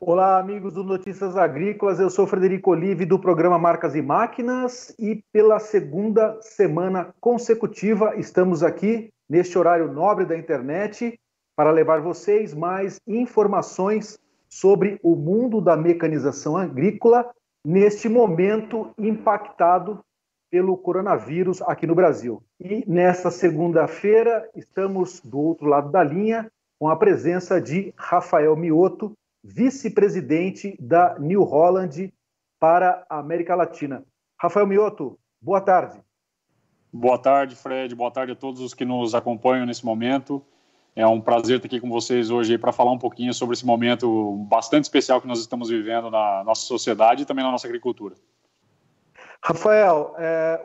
Olá, amigos do Notícias Agrícolas. Eu sou Frederico Olive, do programa Marcas e Máquinas, e pela segunda semana consecutiva estamos aqui neste horário nobre da internet para levar vocês mais informações sobre o mundo da mecanização agrícola neste momento impactado pelo coronavírus aqui no Brasil. E nesta segunda-feira estamos do outro lado da linha com a presença de Rafael Mioto, vice-presidente da New Holland para a América Latina. Rafael Mioto, boa tarde. Boa tarde, Fred. Boa tarde a todos os que nos acompanham nesse momento. É um prazer estar aqui com vocês hoje para falar um pouquinho sobre esse momento bastante especial que nós estamos vivendo na nossa sociedade e também na nossa agricultura. Rafael,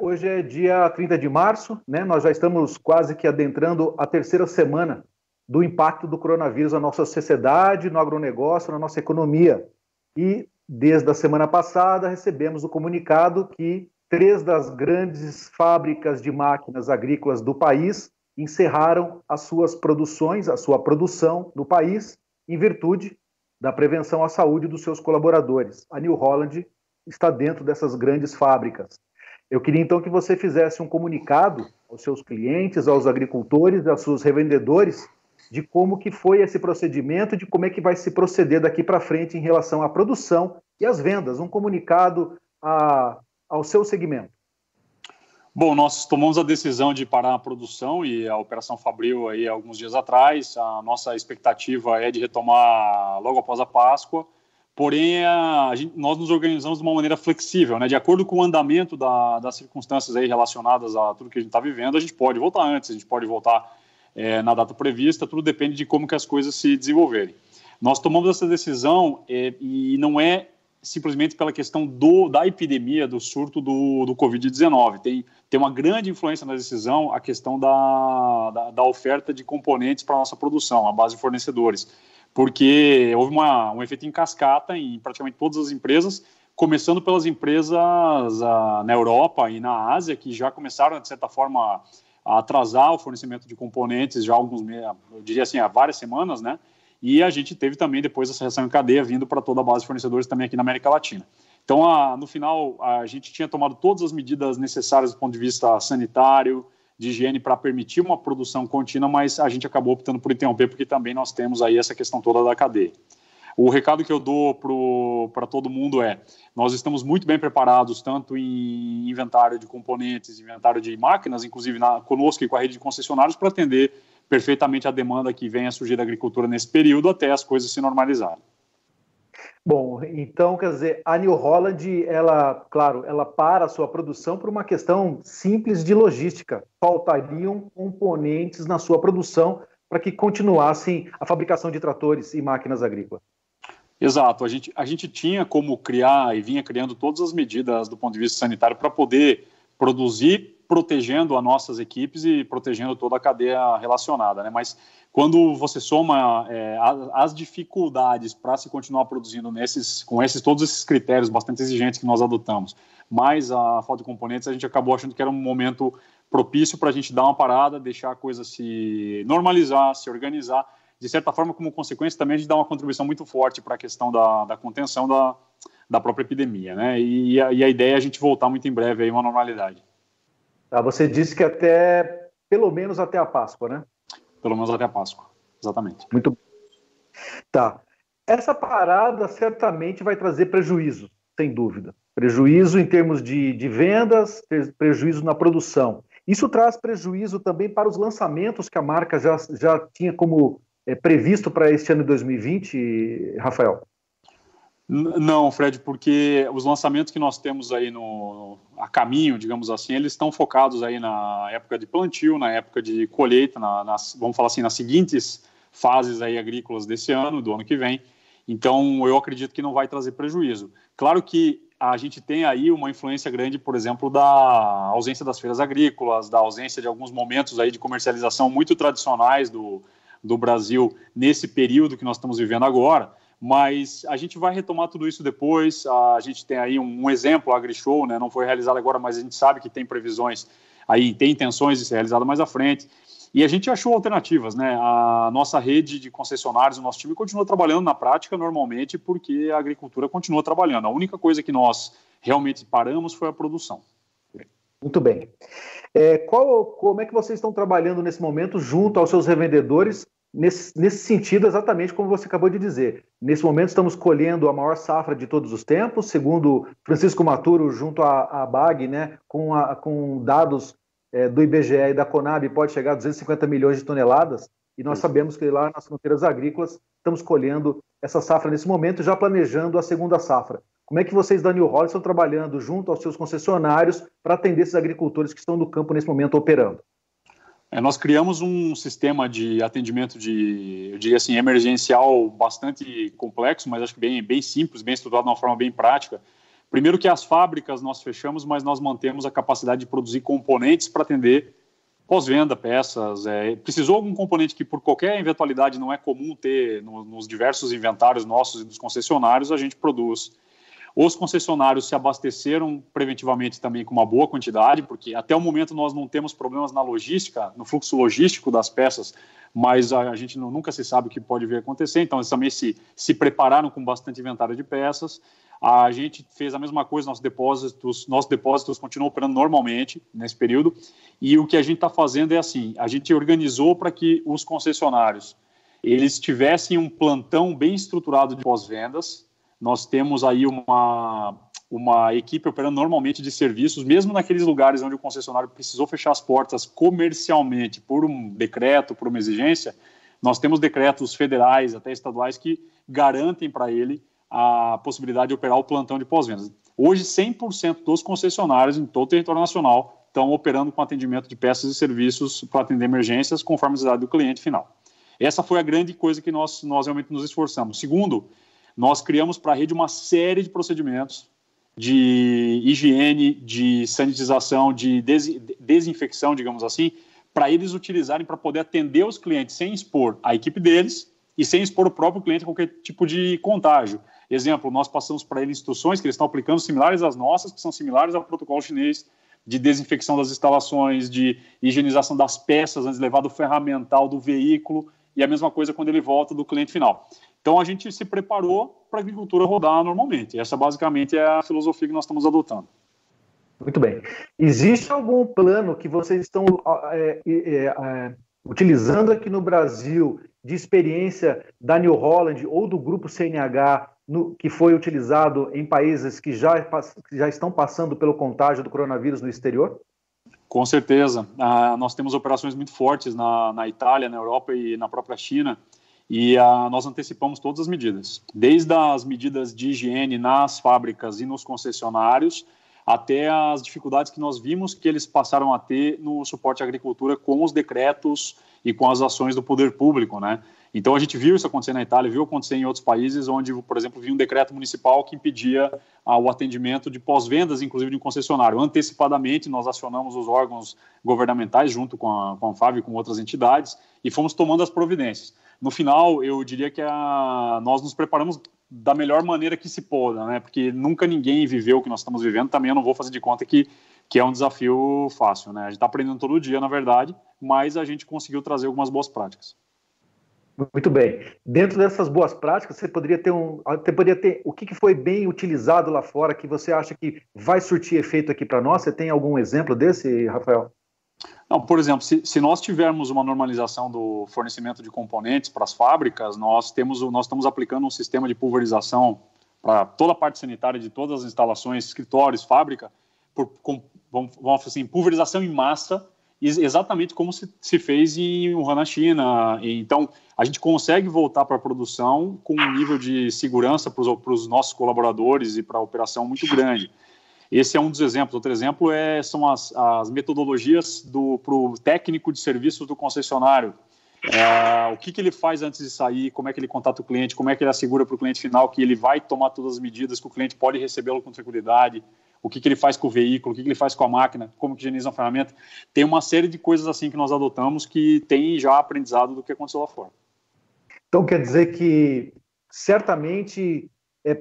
hoje é dia 30 de março, né? Nós já estamos quase que adentrando a terceira semana do impacto do coronavírus na nossa sociedade, no agronegócio, na nossa economia. E desde a semana passada recebemos o comunicado que 3 das grandes fábricas de máquinas agrícolas do país encerraram as suas produções, a sua produção no país, em virtude da prevenção à saúde dos seus colaboradores. A New Holland está dentro dessas grandes fábricas. Eu queria então que você fizesse um comunicado aos seus clientes, aos agricultores, aos seus revendedores, de como que foi esse procedimento, de como é que vai se proceder daqui para frente em relação à produção e às vendas, um comunicado ao seu segmento. Bom, nós tomamos a decisão de parar a produção e a Operação Fabril aí alguns dias atrás. A nossa expectativa é de retomar logo após a Páscoa, porém nós nos organizamos de uma maneira flexível, né? De acordo com o andamento das circunstâncias aí relacionadas a tudo que a gente está vivendo, a gente pode voltar antes, a gente pode voltar na data prevista, tudo depende de como que as coisas se desenvolverem. Nós tomamos essa decisão e não é simplesmente pela questão da epidemia, do surto do Covid-19. Tem uma grande influência na decisão a questão da oferta de componentes para a nossa produção, a base de fornecedores, porque houve um efeito em cascata em praticamente todas as empresas, começando pelas empresas na Europa e na Ásia, que já começaram, de certa forma, a atrasar o fornecimento de componentes já eu diria assim, há várias semanas, né? E a gente teve também depois essa reação em cadeia vindo para toda a base de fornecedores também aqui na América Latina. Então, no final, a gente tinha tomado todas as medidas necessárias do ponto de vista sanitário, de higiene, para permitir uma produção contínua, mas a gente acabou optando por interromper, porque também nós temos aí essa questão toda da cadeia. O recado que eu dou para todo mundo nós estamos muito bem preparados, tanto em inventário de componentes, inventário de máquinas, inclusive conosco e com a rede de concessionários, para atender perfeitamente a demanda que vem a surgir da agricultura nesse período, até as coisas se normalizarem. Bom, então, quer dizer, a New Holland, ela para a sua produção por uma questão simples de logística. Faltariam componentes na sua produção para que continuassem a fabricação de tratores e máquinas agrícolas. Exato, a gente tinha como criar e vinha criando todas as medidas do ponto de vista sanitário para poder produzir, protegendo as nossas equipes e protegendo toda a cadeia relacionada, né? Mas quando você soma as dificuldades para se continuar produzindo com todos esses critérios bastante exigentes que nós adotamos, mais a falta de componentes, a gente acabou achando que era um momento propício para a gente dar uma parada, deixar a coisa se normalizar, se organizar. De certa forma, como consequência, também a gente dá uma contribuição muito forte para a questão da contenção da própria epidemia, né? E a ideia é a gente voltar muito em breve aí a uma normalidade. Você disse que pelo menos até a Páscoa, né? Pelo menos até a Páscoa, exatamente. Muito bom. Tá. Essa parada certamente vai trazer prejuízo, sem dúvida. Prejuízo em termos de vendas, prejuízo na produção. Isso traz prejuízo também para os lançamentos que a marca já tinha como previsto para este ano de 2020, Rafael? Não, Fred, porque os lançamentos que nós temos aí a caminho, digamos assim, eles estão focados aí na época de plantio, na época de colheita, vamos falar assim, nas seguintes fases aí agrícolas desse ano, do ano que vem. Então, eu acredito que não vai trazer prejuízo. Claro que a gente tem aí uma influência grande, por exemplo, da ausência das feiras agrícolas, da ausência de alguns momentos aí de comercialização muito tradicionais do Brasil nesse período que nós estamos vivendo agora, mas a gente vai retomar tudo isso depois. A gente tem aí um exemplo, a AgriShow, né? Não foi realizado agora, mas a gente sabe que tem previsões aí, tem intenções de ser realizada mais à frente. E a gente achou alternativas, né? A nossa rede de concessionários, o nosso time continua trabalhando na prática normalmente porque a agricultura continua trabalhando. A única coisa que nós realmente paramos foi a produção. Muito bem. Como é que vocês estão trabalhando nesse momento junto aos seus revendedores, nesse sentido exatamente como você acabou de dizer? Nesse momento estamos colhendo a maior safra de todos os tempos, segundo Francisco Maturo, junto à BAG, né, com dados do IBGE e da Conab, pode chegar a 250 milhões de toneladas, e nós sabemos que lá nas fronteiras agrícolas estamos colhendo essa safra nesse momento, já planejando a segunda safra. Como é que vocês da New Holland estão trabalhando junto aos seus concessionários para atender esses agricultores que estão no campo nesse momento operando? Nós criamos um sistema de atendimento eu diria assim, emergencial bastante complexo, mas acho que bem simples, bem estruturado de uma forma bem prática. Primeiro que as fábricas nós fechamos, mas nós mantemos a capacidade de produzir componentes para atender pós-venda, peças. Precisou algum componente que por qualquer eventualidade não é comum ter nos diversos inventários nossos e dos concessionários, a gente produz. Os concessionários se abasteceram preventivamente também com uma boa quantidade, porque até o momento nós não temos problemas na logística, no fluxo logístico das peças, mas a gente nunca se sabe o que pode vir a acontecer, então eles também se prepararam com bastante inventário de peças. A gente fez a mesma coisa, nossos depósitos continuam operando normalmente nesse período, e o que a gente está fazendo é assim, a gente organizou para que os concessionários eles tivessem um plantão bem estruturado de pós-vendas. Nós temos aí uma equipe operando normalmente de serviços, mesmo naqueles lugares onde o concessionário precisou fechar as portas comercialmente por um decreto, por uma exigência. Nós temos decretos federais, até estaduais, que garantem para ele a possibilidade de operar o plantão de pós-vendas. Hoje, 100% dos concessionários em todo o território nacional estão operando com atendimento de peças e serviços para atender emergências conforme a necessidade do cliente final. Essa foi a grande coisa que nós realmente nos esforçamos. Segundo, nós criamos para a rede uma série de procedimentos de higiene, de sanitização, de desinfecção, digamos assim, para eles utilizarem para poder atender os clientes sem expor a equipe deles e sem expor o próprio cliente a qualquer tipo de contágio. Exemplo, nós passamos para eles instruções que eles estão aplicando similares às nossas, que são similares ao protocolo chinês de desinfecção das instalações, de higienização das peças antes de levar do ferramental do veículo, e a mesma coisa quando ele volta do cliente final. Então, a gente se preparou para a agricultura rodar normalmente. Essa, basicamente, é a filosofia que nós estamos adotando. Muito bem. Existe algum plano que vocês estão utilizando aqui no Brasil de experiência da New Holland ou do grupo CNH que foi utilizado em países que já estão passando pelo contágio do coronavírus no exterior? Com certeza. Nós temos operações muito fortes na Itália, na Europa e na própria China. E nós antecipamos todas as medidas, desde as medidas de higiene nas fábricas e nos concessionários, até as dificuldades que nós vimos que eles passaram a ter no suporte à agricultura com os decretos e com as ações do poder público, né? Então, a gente viu isso acontecer na Itália, viu acontecer em outros países, onde, por exemplo, vinha um decreto municipal que impedia o atendimento de pós-vendas, inclusive de um concessionário. Antecipadamente, nós acionamos os órgãos governamentais, junto com a Anfávia e com outras entidades, e fomos tomando as providências. No final, eu diria que nós nos preparamos da melhor maneira que se pôde, né? Porque nunca ninguém viveu o que nós estamos vivendo, também eu não vou fazer de conta que é um desafio fácil, né? A gente está aprendendo todo dia, na verdade, mas a gente conseguiu trazer algumas boas práticas. Muito bem. Dentro dessas boas práticas, você poderia ter o que foi bem utilizado lá fora que você acha que vai surtir efeito aqui para nós? Você tem algum exemplo desse, Rafael? Não, por exemplo, se nós tivermos uma normalização do fornecimento de componentes para as fábricas, nós estamos aplicando um sistema de pulverização para toda a parte sanitária de todas as instalações, escritórios, fábrica, vamos assim, pulverização em massa, exatamente como se fez em Wuhan, na China. Então, a gente consegue voltar para a produção com um nível de segurança para os nossos colaboradores e para a operação muito grande. Esse é um dos exemplos. Outro exemplo são as metodologias para o técnico de serviços do concessionário. O que ele faz antes de sair, como é que ele contata o cliente, como é que ele assegura para o cliente final que ele vai tomar todas as medidas, que o cliente pode recebê-lo com tranquilidade, o que ele faz com o veículo, o que ele faz com a máquina, como que higieniza a ferramenta. Tem uma série de coisas assim que nós adotamos que tem já aprendizado do que aconteceu lá fora. Então quer dizer que certamente,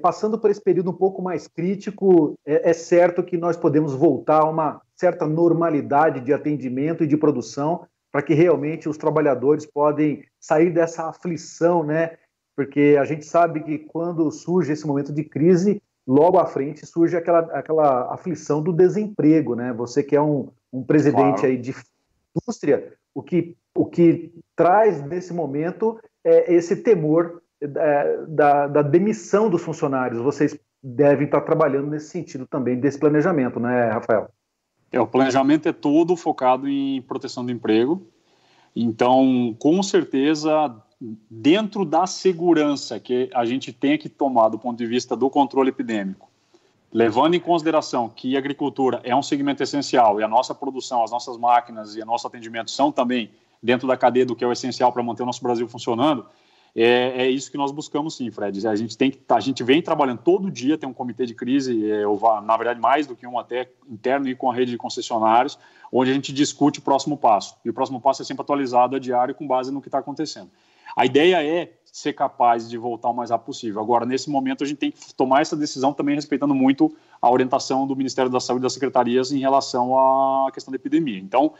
passando por esse período um pouco mais crítico, é certo que nós podemos voltar a uma certa normalidade de atendimento e de produção para que realmente os trabalhadores podem sair dessa aflição, né? Porque a gente sabe que quando surge esse momento de crise, logo à frente surge aquela aflição do desemprego, né? Você que é um presidente aí de indústria, o que traz nesse momento é esse temor da demissão dos funcionários. Vocês devem estar trabalhando nesse sentido também, desse planejamento, né, Rafael? O planejamento é todo focado em proteção do emprego. Então, com certeza, dentro da segurança que a gente tem que tomar do ponto de vista do controle epidêmico, levando em consideração que a agricultura é um segmento essencial e a nossa produção, as nossas máquinas e o nosso atendimento são também dentro da cadeia do que é o essencial para manter o nosso Brasil funcionando, é isso que nós buscamos sim, Fred. A gente vem trabalhando todo dia, tem um comitê de crise, na verdade mais do que um até interno e com a rede de concessionários, onde a gente discute o próximo passo. E o próximo passo é sempre atualizado a diário com base no que está acontecendo. A ideia é ser capaz de voltar o mais rápido possível. Agora, nesse momento, a gente tem que tomar essa decisão também respeitando muito a orientação do Ministério da Saúde e das secretarias em relação à questão da epidemia. Então,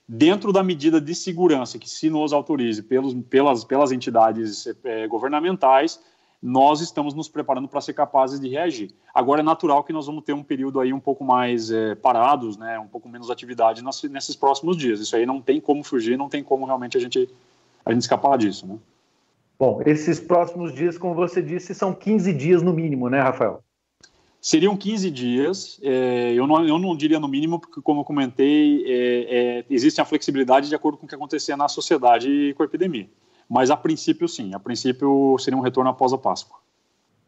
dentro da medida de segurança que se nos autorize pelas entidades governamentais, nós estamos nos preparando para ser capazes de reagir. Agora, é natural que nós vamos ter um período aí um pouco mais parados, né, um pouco menos atividade nesses próximos dias. Isso aí não tem como fugir, não tem como realmente a gente escapar disso, né? Bom, esses próximos dias, como você disse, são 15 dias no mínimo, né, Rafael? Seriam 15 dias, eu não diria no mínimo, porque, como eu comentei, existe a flexibilidade de acordo com o que acontecer na sociedade com a epidemia. Mas, a princípio, sim. A princípio, seria um retorno após a Páscoa.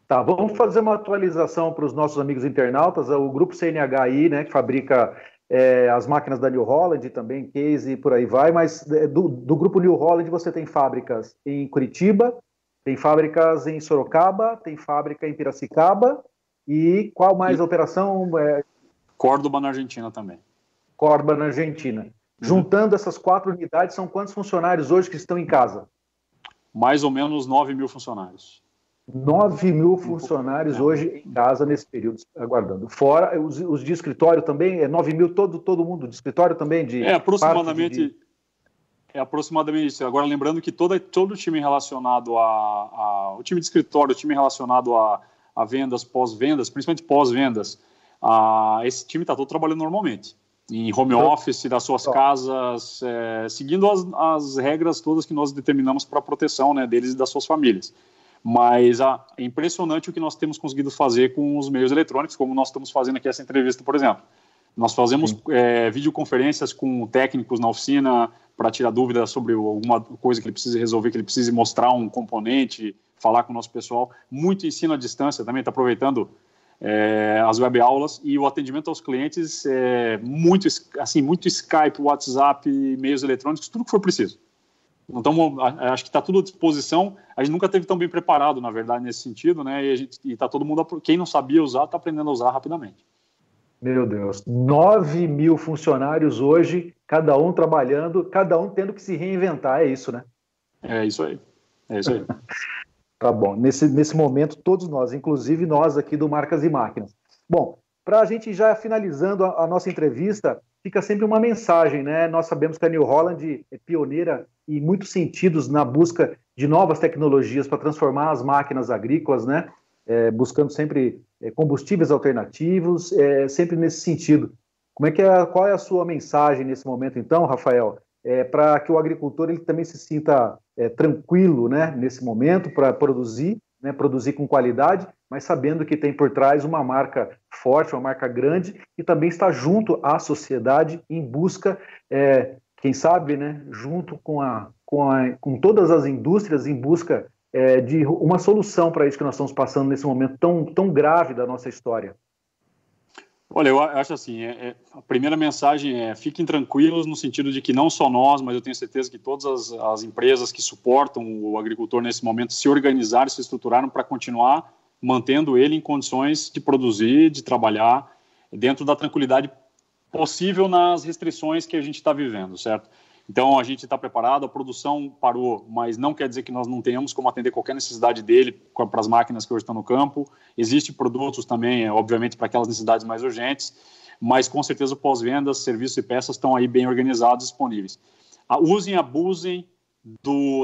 Tá, vamos fazer uma atualização para os nossos amigos internautas. O grupo CNHI, né, que fabrica as máquinas da New Holland, também case e por aí vai, mas do grupo New Holland você tem fábricas em Curitiba, tem fábricas em Sorocaba, tem fábrica em Piracicaba. E qual mais a operação? Córdoba, na Argentina também. Córdoba, na Argentina. Juntando essas 4 unidades, são quantos funcionários hoje que estão em casa? Mais ou menos 9 mil funcionários. 9 mil funcionários hoje em casa nesse período, aguardando. Fora os de escritório também, 9 mil todo mundo de escritório também? Aproximadamente isso. Agora, lembrando que todo o time relacionado o time de escritório, o time relacionado a vendas, pós-vendas, principalmente pós-vendas, esse time está todo trabalhando normalmente, em home office, das suas casas, seguindo as regras todas que nós determinamos para a proteção, né, deles e das suas famílias. Mas é impressionante o que nós temos conseguido fazer com os meios eletrônicos, como nós estamos fazendo aqui essa entrevista, por exemplo. Nós fazemos videoconferências com técnicos na oficina para tirar dúvidas sobre alguma coisa que ele precise resolver, que ele precise mostrar um componente, falar com o nosso pessoal. Muito ensino à distância também, está aproveitando as web aulas, e o atendimento aos clientes muito Skype, WhatsApp, meios eletrônicos, tudo que for preciso. Então, acho que está tudo à disposição. A gente nunca esteve tão bem preparado, na verdade, nesse sentido, né? E está todo mundo, quem não sabia usar, está aprendendo a usar rapidamente. Meu Deus, 9 mil funcionários hoje, cada um trabalhando, cada um tendo que se reinventar, é isso, né? É isso aí. Tá bom, nesse momento todos nós, inclusive nós aqui do Marcas e Máquinas. Bom, para a gente já finalizando a nossa entrevista, fica sempre uma mensagem, né? Nós sabemos que a New Holland é pioneira em muitos sentidos na busca de novas tecnologias para transformar as máquinas agrícolas, né? Buscando sempre combustíveis alternativos, sempre nesse sentido. Qual é a sua mensagem nesse momento, então, Rafael, para que o agricultor ele também se sinta tranquilo, né, nesse momento para produzir, né, produzir com qualidade, mas sabendo que tem por trás uma marca forte, uma marca grande, e também está junto à sociedade em busca, quem sabe, né, junto com todas as indústrias em busca de uma solução para isso que nós estamos passando nesse momento tão grave da nossa história. Olha, eu acho assim, a primeira mensagem fiquem tranquilos no sentido de que não só nós, mas eu tenho certeza que todas as empresas que suportam o agricultor nesse momento se organizaram, se estruturaram para continuar mantendo ele em condições de produzir, de trabalhar dentro da tranquilidade possível nas restrições que a gente está vivendo, certo? Então, a gente está preparado, a produção parou, mas não quer dizer que nós não tenhamos como atender qualquer necessidade dele para as máquinas que hoje estão no campo. Existem produtos também, obviamente, para aquelas necessidades mais urgentes, mas com certeza pós-vendas, serviços e peças estão aí bem organizados e disponíveis. usem, abusem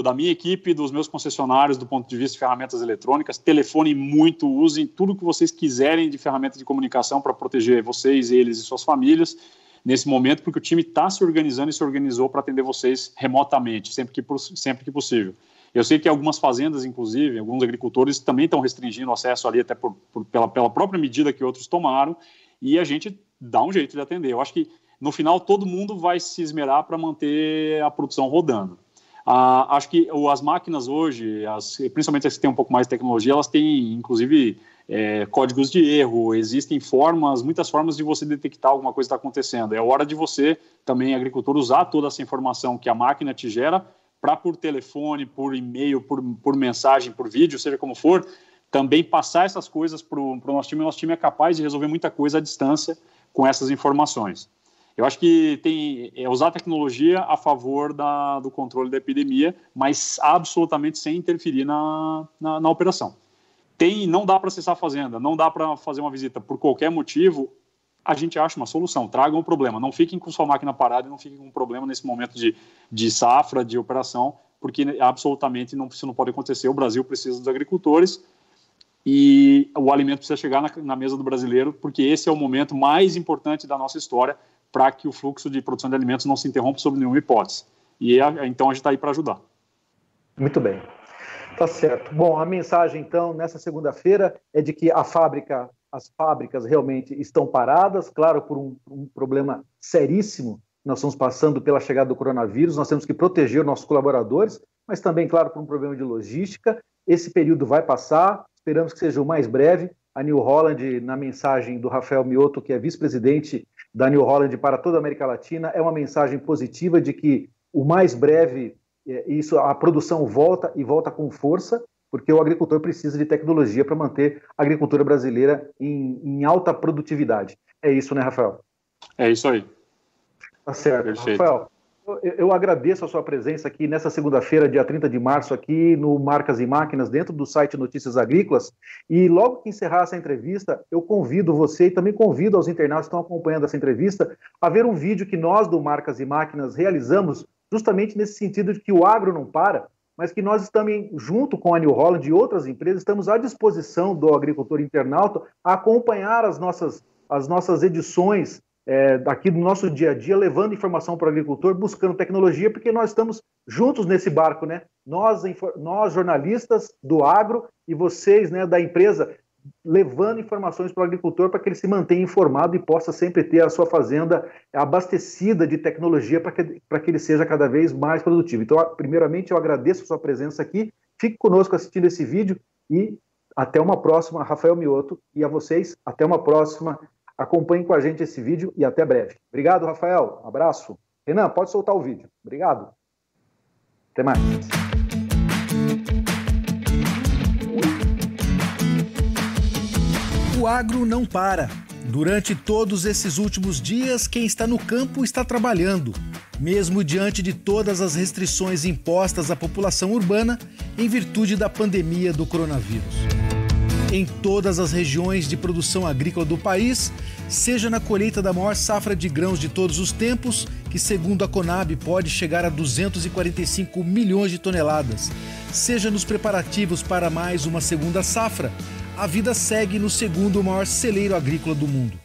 da minha equipe, dos meus concessionários, do ponto de vista de ferramentas eletrônicas. Telefonem muito, usem tudo que vocês quiserem de ferramentas de comunicação para proteger vocês, eles e suas famílias nesse momento, porque o time está se organizando e se organizou para atender vocês remotamente, sempre que possível. Eu sei que algumas fazendas, inclusive, alguns agricultores também estão restringindo o acesso ali, até pela própria medida que outros tomaram, e a gente dá um jeito de atender. Eu acho que, no final, todo mundo vai se esmerar para manter a produção rodando. Acho que as máquinas hoje, principalmente as que têm um pouco mais de tecnologia, elas têm, inclusive, códigos de erro, existem muitas formas de você detectar alguma coisa que está acontecendo. É hora de você, também, agricultor, usar toda essa informação que a máquina te gera para, por telefone, por e-mail, por mensagem, por vídeo, seja como for, também passar essas coisas para o nosso time. O nosso time é capaz de resolver muita coisa à distância com essas informações. Eu acho que usar a tecnologia a favor do controle da epidemia, mas absolutamente sem interferir na operação. Não dá para acessar a fazenda, não dá para fazer uma visita por qualquer motivo, a gente acha uma solução, tragam o problema, não fiquem com sua máquina parada e não fiquem com um problema nesse momento de safra, de operação, porque absolutamente isso não pode acontecer. O Brasil precisa dos agricultores e o alimento precisa chegar na mesa do brasileiro, porque esse é o momento mais importante da nossa história para que o fluxo de produção de alimentos não se interrompa sob nenhuma hipótese. E então a gente está aí para ajudar. Muito bem. Tá certo. Bom, a mensagem, então, nessa segunda-feira é de que as fábricas realmente estão paradas, claro, por um problema seríssimo. Nós estamos passando pela chegada do coronavírus, nós temos que proteger os nossos colaboradores, mas também, claro, por um problema de logística. Esse período vai passar, esperamos que seja o mais breve. A New Holland, na mensagem do Rafael Miotto, que é vice-presidente da New Holland para toda a América Latina, é uma mensagem positiva de que o mais breve a produção volta e volta com força, porque o agricultor precisa de tecnologia para manter a agricultura brasileira em alta produtividade. É isso, né, Rafael? É isso aí. Tá certo. Perfeito. Rafael, eu agradeço a sua presença aqui nessa segunda-feira, dia 30 de março, aqui no Marcas e Máquinas, dentro do site Notícias Agrícolas. E logo que encerrar essa entrevista, eu convido você e também convido aos internautas que estão acompanhando essa entrevista a ver um vídeo que nós do Marcas e Máquinas realizamos justamente nesse sentido de que o agro não para, mas que nós estamos, junto com a New Holland e outras empresas, estamos à disposição do agricultor internauta a acompanhar as nossas edições aqui do nosso dia a dia, levando informação para o agricultor, buscando tecnologia, porque nós estamos juntos nesse barco, né? Nós jornalistas do agro e vocês, né, da empresa, levando informações para o agricultor para que ele se mantenha informado e possa sempre ter a sua fazenda abastecida de tecnologia para que ele seja cada vez mais produtivo. Então, primeiramente, eu agradeço a sua presença aqui, fique conosco assistindo esse vídeo e até uma próxima, Rafael Miotto, e a vocês, até uma próxima. Acompanhem com a gente esse vídeo e até breve. Obrigado, Rafael. Abraço. Renan, pode soltar o vídeo. Obrigado. Até mais. O agro não para. Durante todos esses últimos dias, quem está no campo está trabalhando, mesmo diante de todas as restrições impostas à população urbana em virtude da pandemia do coronavírus. Em todas as regiões de produção agrícola do país, seja na colheita da maior safra de grãos de todos os tempos, que segundo a Conab pode chegar a 245 milhões de toneladas, seja nos preparativos para mais uma segunda safra, a vida segue no segundo maior celeiro agrícola do mundo.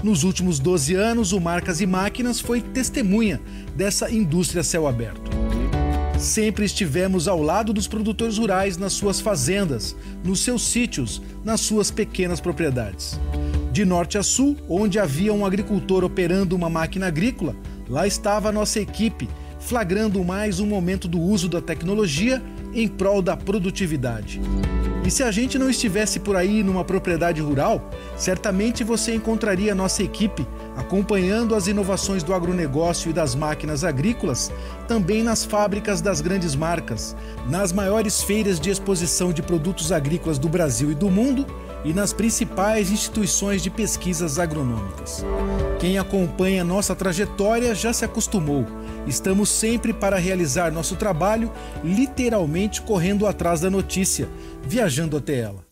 Nos últimos 12 anos, o Marcas e Máquinas foi testemunha dessa indústria a céu aberto. Sempre estivemos ao lado dos produtores rurais nas suas fazendas, nos seus sítios, nas suas pequenas propriedades. De norte a sul, onde havia um agricultor operando uma máquina agrícola, lá estava a nossa equipe, flagrando mais um momento do uso da tecnologia em prol da produtividade. E se a gente não estivesse por aí numa propriedade rural, certamente você encontraria a nossa equipe acompanhando as inovações do agronegócio e das máquinas agrícolas, também nas fábricas das grandes marcas, nas maiores feiras de exposição de produtos agrícolas do Brasil e do mundo e nas principais instituições de pesquisas agronômicas. Quem acompanha nossa trajetória já se acostumou. Estamos sempre para realizar nosso trabalho, literalmente correndo atrás da notícia, viajando até ela.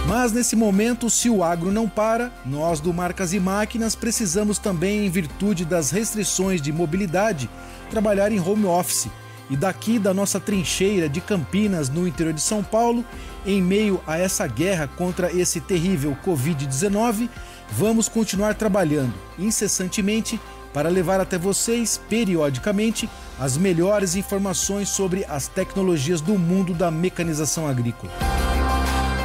Mas nesse momento, se o agro não para, nós do Marcas e Máquinas precisamos também, em virtude das restrições de mobilidade, trabalhar em home office. E daqui da nossa trincheira de Campinas, no interior de São Paulo, em meio a essa guerra contra esse terrível Covid-19, vamos continuar trabalhando incessantemente para levar até vocês, periodicamente, as melhores informações sobre as tecnologias do mundo da mecanização agrícola.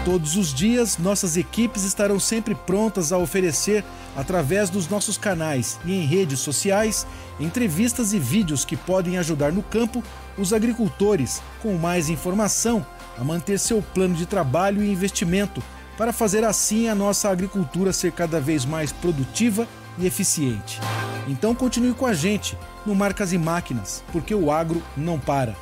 Todos os dias, nossas equipes estarão sempre prontas a oferecer, através dos nossos canais e em redes sociais, entrevistas e vídeos que podem ajudar no campo os agricultores, com mais informação, a manter seu plano de trabalho e investimento, para fazer assim a nossa agricultura ser cada vez mais produtiva e eficiente. Então continue com a gente no Marcas e Máquinas, porque o agro não para.